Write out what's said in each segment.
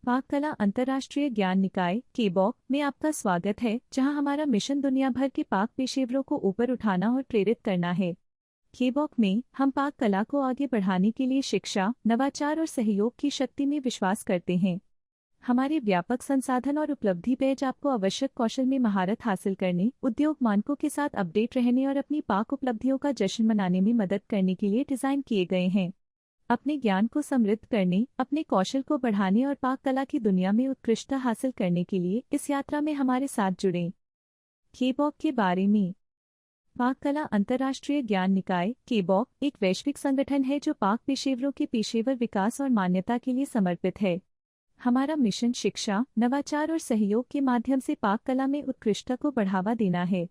पाक कला अंतर्राष्ट्रीय ज्ञान निकाय केबॉक में आपका स्वागत है, जहां हमारा मिशन दुनिया भर के पाक पेशेवरों को ऊपर उठाना और प्रेरित करना है। केबॉक में हम पाक कला को आगे बढ़ाने के लिए शिक्षा, नवाचार और सहयोग की शक्ति में विश्वास करते हैं। हमारे व्यापक संसाधन और उपलब्धि पेज आपको आवश्यक कौशल में महारत हासिल करने, उद्योग मानकों के साथ अपडेट रहने और अपनी पाक उपलब्धियों का जश्न मनाने में मदद करने के लिए डिजाइन किए गए हैं। अपने ज्ञान को समृद्ध करने, अपने कौशल को बढ़ाने और पाक कला की दुनिया में उत्कृष्टता हासिल करने के लिए इस यात्रा में हमारे साथ जुड़ें। केबॉक के बारे में। पाक कला अंतर्राष्ट्रीय ज्ञान निकाय केबॉक एक वैश्विक संगठन है जो पाक पेशेवरों के पेशेवर विकास और मान्यता के लिए समर्पित है। हमारा मिशन शिक्षा, नवाचार और सहयोग के माध्यम से पाक कला में उत्कृष्टता को बढ़ावा देना है।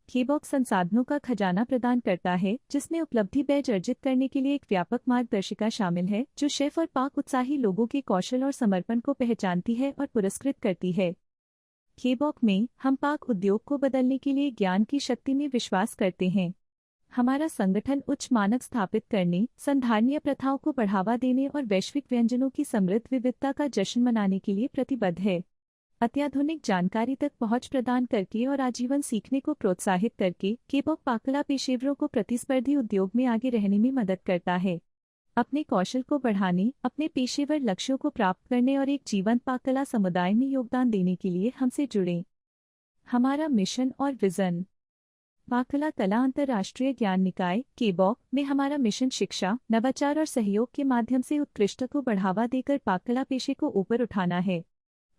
केबॉक संसाधनों का खजाना प्रदान करता है, जिसमें उपलब्धि बैज अर्जित करने के लिए एक व्यापक मार्गदर्शिका शामिल है, जो शेफ और पाक उत्साही लोगों के कौशल और समर्पण को पहचानती है और पुरस्कृत करती है। केबॉक में हम पाक उद्योग को बदलने के लिए ज्ञान की शक्ति में विश्वास करते हैं। हमारा संगठन उच्च मानक स्थापित करने, संधारणीय प्रथाओं को बढ़ावा देने और वैश्विक व्यंजनों की समृद्ध विविधता का जश्न मनाने के लिए प्रतिबद्ध है। अत्याधुनिक जानकारी तक पहुंच प्रदान करके और आजीवन सीखने को प्रोत्साहित करके केबॉक पाक कला पेशेवरों को प्रतिस्पर्धी उद्योग में आगे रहने में मदद करता है। अपने कौशल को बढ़ाने, अपने पेशेवर लक्ष्यों को प्राप्त करने और एक जीवंत पाक कला समुदाय में योगदान देने के लिए हमसे जुड़ें। हमारा मिशन और विजन। पाक कला अंतर्राष्ट्रीय ज्ञान निकाय केबॉक में हमारा मिशन शिक्षा, नवाचार और सहयोग के माध्यम से उत्कृष्टता को बढ़ावा देकर पाक कला पेशे को ऊपर उठाना है।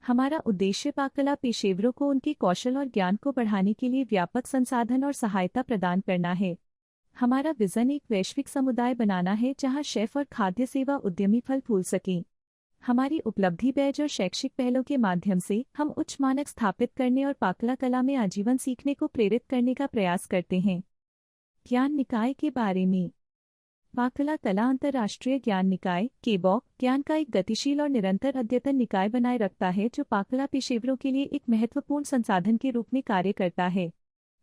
हमारा उद्देश्य पाक कला पेशेवरों को उनके कौशल और ज्ञान को बढ़ाने के लिए व्यापक संसाधन और सहायता प्रदान करना है। हमारा विजन एक वैश्विक समुदाय बनाना है जहां शेफ और खाद्य सेवा उद्यमी फल फूल सकें। हमारी उपलब्धि बैज और शैक्षिक पहलों के माध्यम से हम उच्च मानक स्थापित करने और पाक कला में आजीवन सीखने को प्रेरित करने का प्रयास करते हैं। ज्ञान निकाय के बारे में। पाक कला अंतर्राष्ट्रीय ज्ञान निकाय केबॉक ज्ञान का एक गतिशील और निरंतर अद्यतन निकाय बनाए रखता है, जो पाक कला पेशेवरों के लिए एक महत्वपूर्ण संसाधन के रूप में कार्य करता है।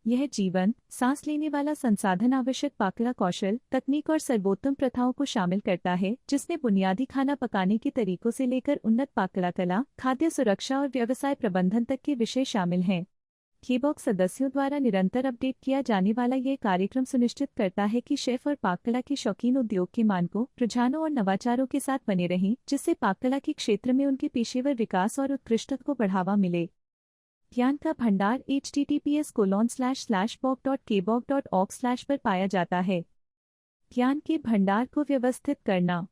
यह जीवन, सांस लेने वाला संसाधन आवश्यक पाक कला कौशल, तकनीक और सर्वोत्तम प्रथाओं को शामिल करता है, जिसमें बुनियादी खाना पकाने के तरीकों से लेकर उन्नत पाक कला, खाद्य सुरक्षा और व्यवसाय प्रबंधन तक के विषय शामिल हैं। केबॉक सदस्यों द्वारा निरंतर अपडेट किया जाने वाला यह कार्यक्रम सुनिश्चित करता है कि शेफ और पाक कला के शौकीन उद्योग के मानकों, रुझानों और नवाचारों के साथ बने रहें, जिससे पाक कला के क्षेत्र में उनके पेशेवर विकास और उत्कृष्टता को बढ़ावा मिले। ज्ञान का भंडार https://pok.kbok.org/ पर पाया जाता है। ज्ञान के भंडार को व्यवस्थित करना।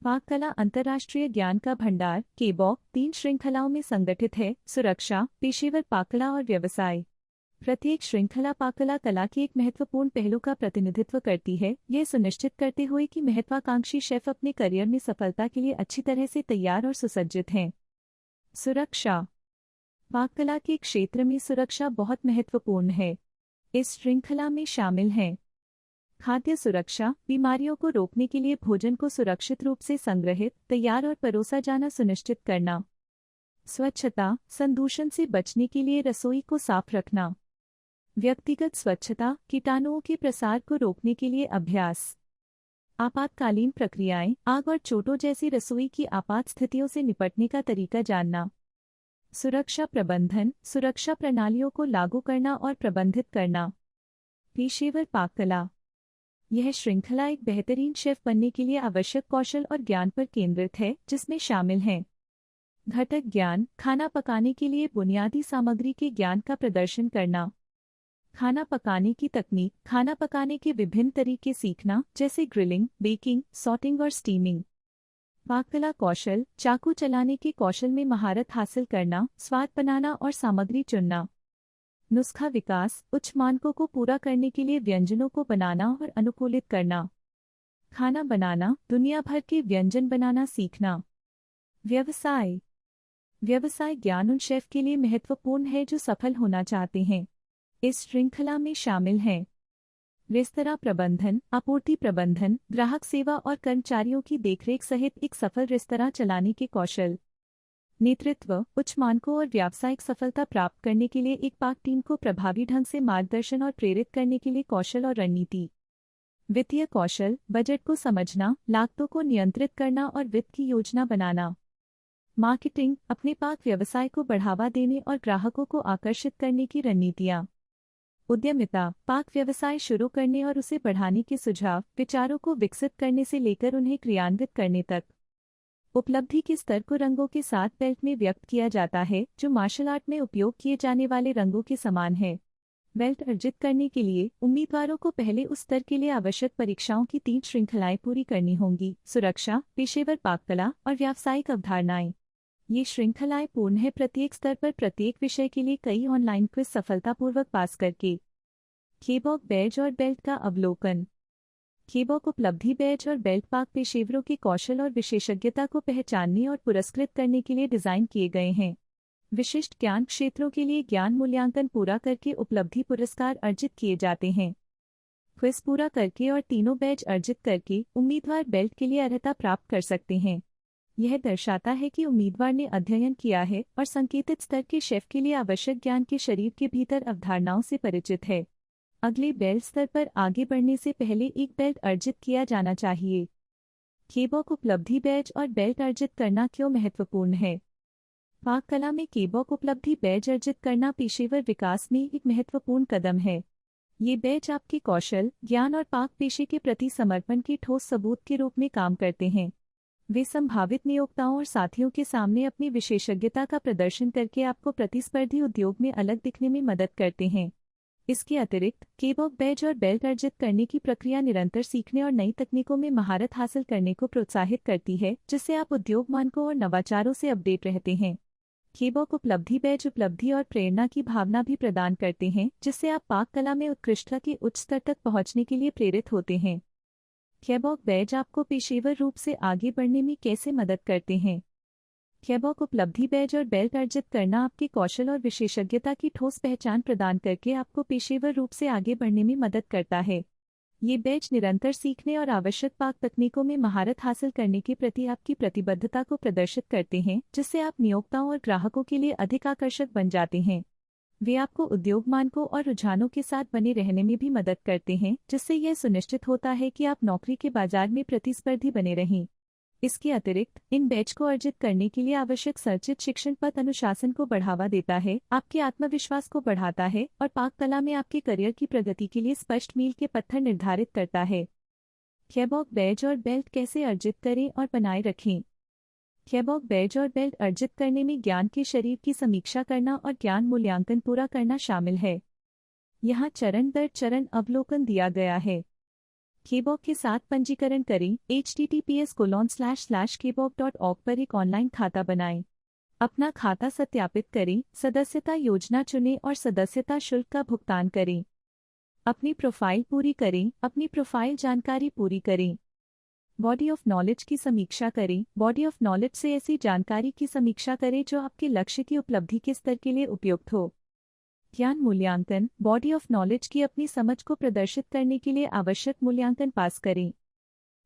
पाक कला अंतर्राष्ट्रीय ज्ञान का भंडार केबॉक 3 श्रृंखलाओं में संगठित है: सुरक्षा, पेशेवर पाक कला और व्यवसाय। प्रत्येक श्रृंखला पाक कला के एक महत्वपूर्ण पहलू का प्रतिनिधित्व करती है, यह सुनिश्चित करते हुए कि महत्वाकांक्षी शेफ अपने करियर में सफलता के लिए अच्छी तरह से तैयार और सुसज्जित हैं। सुरक्षा। पाक कला के क्षेत्र में सुरक्षा बहुत महत्वपूर्ण है। इस श्रृंखला में शामिल हैं खाद्य सुरक्षा, बीमारियों को रोकने के लिए भोजन को सुरक्षित रूप से संग्रहित, तैयार और परोसा जाना सुनिश्चित करना। स्वच्छता, संदूषण से बचने के लिए रसोई को साफ रखना। व्यक्तिगत स्वच्छता, कीटाणुओं के प्रसार को रोकने के लिए अभ्यास। आपातकालीन प्रक्रियाएं, आग और चोटों जैसी रसोई की आपात स्थितियों से निपटने का तरीका जानना। सुरक्षा प्रबंधन, सुरक्षा प्रणालियों को लागू करना और प्रबंधित करना। पेशेवर पाक कला। यह श्रृंखला एक बेहतरीन शेफ बनने के लिए आवश्यक कौशल और ज्ञान पर केंद्रित है, जिसमें शामिल हैं घटक ज्ञान, खाना पकाने के लिए बुनियादी सामग्री के ज्ञान का प्रदर्शन करना। खाना पकाने की तकनीक, खाना पकाने के विभिन्न तरीके सीखना, जैसे ग्रिलिंग, बेकिंग, सॉटिंग और स्टीमिंग। पाक कला कौशल, चाकू चलाने के कौशल में महारत हासिल करना, स्वाद बनाना और सामग्री चुनना। नुस्खा विकास, उच्च मानकों को पूरा करने के लिए व्यंजनों को बनाना और अनुकूलित करना। खाना बनाना, दुनिया भर के व्यंजन बनाना सीखना। व्यवसाय। व्यवसाय ज्ञान उन शेफ के लिए महत्वपूर्ण है जो सफल होना चाहते हैं। इस श्रृंखला में शामिल हैं रेस्तरां प्रबंधन, आपूर्ति प्रबंधन, ग्राहक सेवा और कर्मचारियों की देखरेख सहित एक सफल रेस्तरां चलाने के कौशल। नेतृत्व, उच्च मानकों और व्यावसायिक सफलता प्राप्त करने के लिए एक पाक टीम को प्रभावी ढंग से मार्गदर्शन और प्रेरित करने के लिए कौशल और रणनीति। वित्तीय कौशल, बजट को समझना, लागतों को नियंत्रित करना और वित्त की योजना बनाना। मार्केटिंग, अपने पाक व्यवसाय को बढ़ावा देने और ग्राहकों को आकर्षित करने की रणनीतियाँ। उद्यमिता, पाक व्यवसाय शुरू करने और उसे बढ़ाने के सुझाव, विचारों को विकसित करने से लेकर उन्हें क्रियान्वित करने तक। उपलब्धि के स्तर को रंगों के साथ बेल्ट में व्यक्त किया जाता है, जो मार्शल आर्ट में उपयोग किए जाने वाले रंगों के समान है। बेल्ट अर्जित करने के लिए उम्मीदवारों को पहले उस स्तर के लिए आवश्यक परीक्षाओं की 3 श्रृंखलाएं पूरी करनी होंगी: सुरक्षा, पेशेवर पाककला और व्यावसायिक अवधारणाएं। ये श्रृंखलाएं पूर्ण है प्रत्येक स्तर पर प्रत्येक विषय के लिए कई ऑनलाइन क्विज सफलतापूर्वक पास करके। केबॉक बैज और बेल्ट का अवलोकन। केबॉक उपलब्धि बैज और बेल्ट पाक पेशेवरों के कौशल और विशेषज्ञता को पहचानने और पुरस्कृत करने के लिए डिजाइन किए गए हैं। विशिष्ट ज्ञान क्षेत्रों के लिए ज्ञान मूल्यांकन पूरा करके उपलब्धि पुरस्कार अर्जित किए जाते हैं। क्विज पूरा करके और तीनों बैज अर्जित करके उम्मीदवार बेल्ट के लिए अर्हता प्राप्त कर सकते हैं। यह दर्शाता है कि उम्मीदवार ने अध्ययन किया है और संकेतित स्तर के शेफ के लिए आवश्यक ज्ञान के शरीर के भीतर अवधारणाओं से परिचित है। अगले बेल्ट स्तर पर आगे बढ़ने से पहले एक बेल्ट अर्जित किया जाना चाहिए। केबॉक उपलब्धि बैज और बेल्ट अर्जित करना क्यों महत्वपूर्ण है? पाक कला में केबॉक उपलब्धि बैज अर्जित करना पेशेवर विकास में एक महत्वपूर्ण कदम है। ये बैज आपके कौशल, ज्ञान और पाक पेशे के प्रति समर्पण के ठोस सबूत के रूप में काम करते हैं। वे संभावित नियोक्ताओं और साथियों के सामने अपनी विशेषज्ञता का प्रदर्शन करके आपको प्रतिस्पर्धी उद्योग में अलग दिखने में मदद करते हैं। इसके अतिरिक्त केबॉक बैज और बेल्ट अर्जित करने की प्रक्रिया निरंतर सीखने और नई तकनीकों में महारत हासिल करने को प्रोत्साहित करती है, जिससे आप उद्योग मानकों और नवाचारों से अपडेट रहते हैं। केबॉक उपलब्धि बैज उपलब्धि और प्रेरणा की भावना भी प्रदान करते हैं, जिससे आप पाक कला में उत्कृष्टता के उच्च स्तर तक पहुंचने के लिए प्रेरित होते हैं। केबॉक बैज आपको पेशेवर रूप से आगे बढ़ने में कैसे मदद करते हैं? केबॉक उपलब्धि बैज और बेल्ट अर्जित करना आपके कौशल और विशेषज्ञता की ठोस पहचान प्रदान करके आपको पेशेवर रूप से आगे बढ़ने में मदद करता है। ये बैज निरंतर सीखने और आवश्यक पाक तकनीकों में महारत हासिल करने के प्रति आपकी प्रतिबद्धता को प्रदर्शित करते हैं, जिससे आप नियोक्ताओं और ग्राहकों के लिए अधिक आकर्षक बन जाते हैं। वे आपको उद्योग मानकों और रुझानों के साथ बने रहने में भी मदद करते हैं, जिससे यह सुनिश्चित होता है कि आप नौकरी के बाजार में प्रतिस्पर्धी बने रहें। इसके अतिरिक्त इन बैच को अर्जित करने के लिए आवश्यक संचित शिक्षण पथ अनुशासन को बढ़ावा देता है, आपके आत्मविश्वास को बढ़ाता है और पाक कला में आपके करियर की प्रगति के लिए स्पष्ट मील के पत्थर निर्धारित करता है। केबॉक बैज और बेल्ट कैसे अर्जित करें और बनाए रखें? केबॉक बैज और बेल्ट अर्जित करने में ज्ञान के शरीर की समीक्षा करना और ज्ञान मूल्यांकन पूरा करना शामिल है। यहाँ चरण दर चरण अवलोकन दिया गया है। केबॉक के साथ पंजीकरण करें। https://kebok.org पर एक ऑनलाइन खाता बनाएं। अपना खाता सत्यापित करें, सदस्यता योजना चुनें और सदस्यता शुल्क का भुगतान करें। अपनी प्रोफाइल पूरी करें। अपनी प्रोफाइल जानकारी पूरी करें। बॉडी ऑफ नॉलेज की समीक्षा करें। बॉडी ऑफ नॉलेज से ऐसी जानकारी की समीक्षा करें जो आपके लक्ष्य की उपलब्धि के स्तर के लिए उपयुक्त हो। ज्ञान मूल्यांकन, बॉडी ऑफ नॉलेज की अपनी समझ को प्रदर्शित करने के लिए आवश्यक मूल्यांकन पास करें।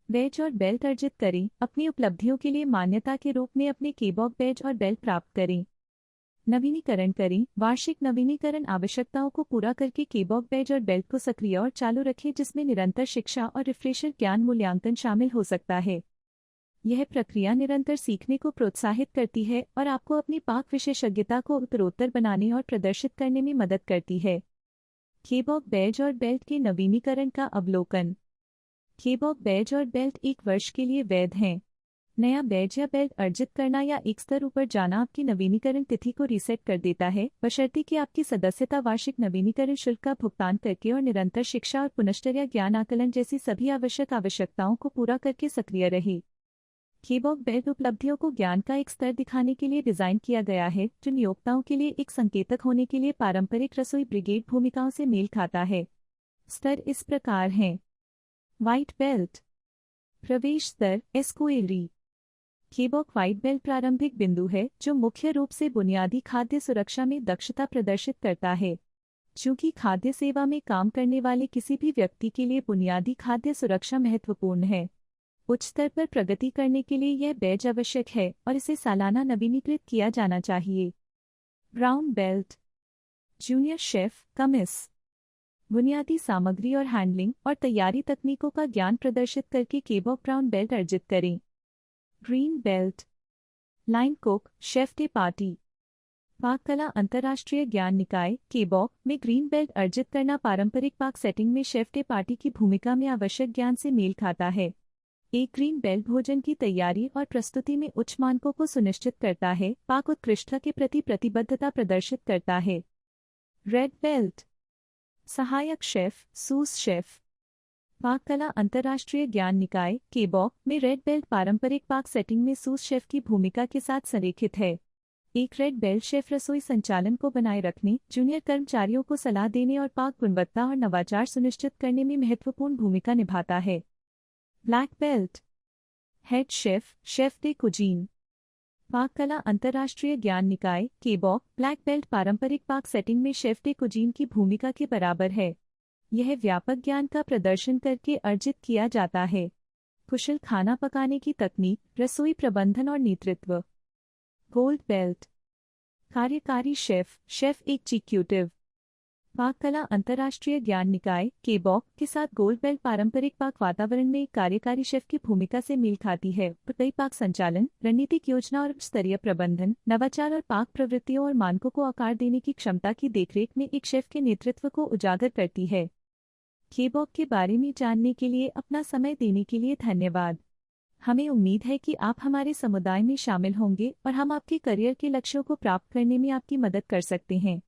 बैज और बेल्ट अर्जित करें। अपनी उपलब्धियों के लिए मान्यता के रूप में अपने केबॉक बैज और बेल्ट प्राप्त करें। नवीनीकरण करें। वार्षिक नवीनीकरण आवश्यकताओं को पूरा करके केबॉक बैज और बेल्ट को सक्रिय और चालू रखें, जिसमें निरंतर शिक्षा और रिफ्रेशर ज्ञान मूल्यांकन शामिल हो सकता है। यह प्रक्रिया निरंतर सीखने को प्रोत्साहित करती है और आपको अपनी पाक विशेषज्ञता को उत्तरोत्तर बनाने और प्रदर्शित करने में मदद करती है। केबॉक बैज और बेल्ट के नवीनीकरण का अवलोकन। केबॉक बैज और बेल्ट 1 वर्ष के लिए वैध हैं। नया बैज या बेल्ट अर्जित करना या एक स्तर ऊपर जाना आपकी नवीनीकरण तिथि को रीसेट कर देता है, बशर्ते कि आपकी सदस्यता वार्षिक नवीनीकरण शुल्क का भुगतान करके और निरंतर शिक्षा और पुनश्चर्या ज्ञान आकलन जैसी सभी आवश्यकताओं को पूरा करके सक्रिय रहे। केबॉक बेल्ट उपलब्धियों को ज्ञान का एक स्तर दिखाने के लिए डिजाइन किया गया है, जो नियोक्ताओं के लिए एक संकेतक होने के लिए पारंपरिक रसोई ब्रिगेड भूमिकाओं से मेल खाता है। स्तर इस प्रकार हैं। White belt. प्रवेश स्तर एस्क्वेरी। केबॉक व्हाइट बेल्ट प्रारंभिक बिंदु है, जो मुख्य रूप से बुनियादी खाद्य सुरक्षा में दक्षता प्रदर्शित करता है। चूंकि खाद्य सेवा में काम करने वाले किसी भी व्यक्ति के लिए बुनियादी खाद्य सुरक्षा महत्वपूर्ण है, उच्च स्तर पर प्रगति करने के लिए यह बैज आवश्यक है और इसे सालाना नवीनीकृत किया जाना चाहिए। Brown belt. Junior chef commis. बुनियादी सामग्री और हैंडलिंग और तैयारी तकनीकों का ज्ञान प्रदर्शित करके केबॉक ब्राउन बेल्ट अर्जित करें। Green belt. Line cook, chef day party. पाक कला अंतर्राष्ट्रीय ज्ञान निकाय केबॉक में ग्रीन बेल्ट अर्जित करना पारंपरिक पाक सेटिंग में शेफ डे पार्टी की भूमिका में आवश्यक ज्ञान से मेल खाता है। एक ग्रीन बेल्ट भोजन की तैयारी और प्रस्तुति में उच्च मानकों को सुनिश्चित करता है, पाक उत्कृष्टता के प्रति प्रतिबद्धता प्रदर्शित करता है। रेड बेल्ट सहायक शेफ, सूस शेफ। पाक कला अंतर्राष्ट्रीय ज्ञान निकाय केबॉक में रेड बेल्ट पारंपरिक पाक सेटिंग में सूस शेफ की भूमिका के साथ संरेखित है। एक रेड बेल्ट शेफ रसोई संचालन को बनाए रखने, जूनियर कर्मचारियों को सलाह देने और पाक गुणवत्ता और नवाचार सुनिश्चित करने में महत्वपूर्ण भूमिका निभाता है। Black belt head chef, chef day cuisine. पाक कला अंतर्राष्ट्रीय ज्ञान निकाय केबॉक ब्लैक बेल्ट पारंपरिक पाक सेटिंग में शेफ डे कुजीन की भूमिका के बराबर है। यह व्यापक ज्ञान का प्रदर्शन करके अर्जित किया जाता है। कुशल खाना पकाने की तकनीक, रसोई प्रबंधन और नेतृत्व। गोल्ड बेल्ट कार्यकारी शेफ, शेफ एग्जीक्यूटिव। पाक कला अंतर्राष्ट्रीय ज्ञान निकाय केबॉक के साथ गोल्ड बेल्ट पारंपरिक पाक वातावरण में एक कार्यकारी शेफ की भूमिका से मेल खाती है। कई पाक संचालन, रणनीतिक योजना और स्तरीय प्रबंधन, नवाचार और पाक प्रवृत्तियों और मानकों को आकार देने की क्षमता की देखरेख में एक शेफ के नेतृत्व को उजागर करती है। केबॉक के बारे में जानने के लिए अपना समय देने के लिए धन्यवाद। हमें उम्मीद है कि आप हमारे समुदाय में शामिल होंगे और हम आपके करियर के लक्ष्यों को प्राप्त करने में आपकी मदद कर सकते हैं।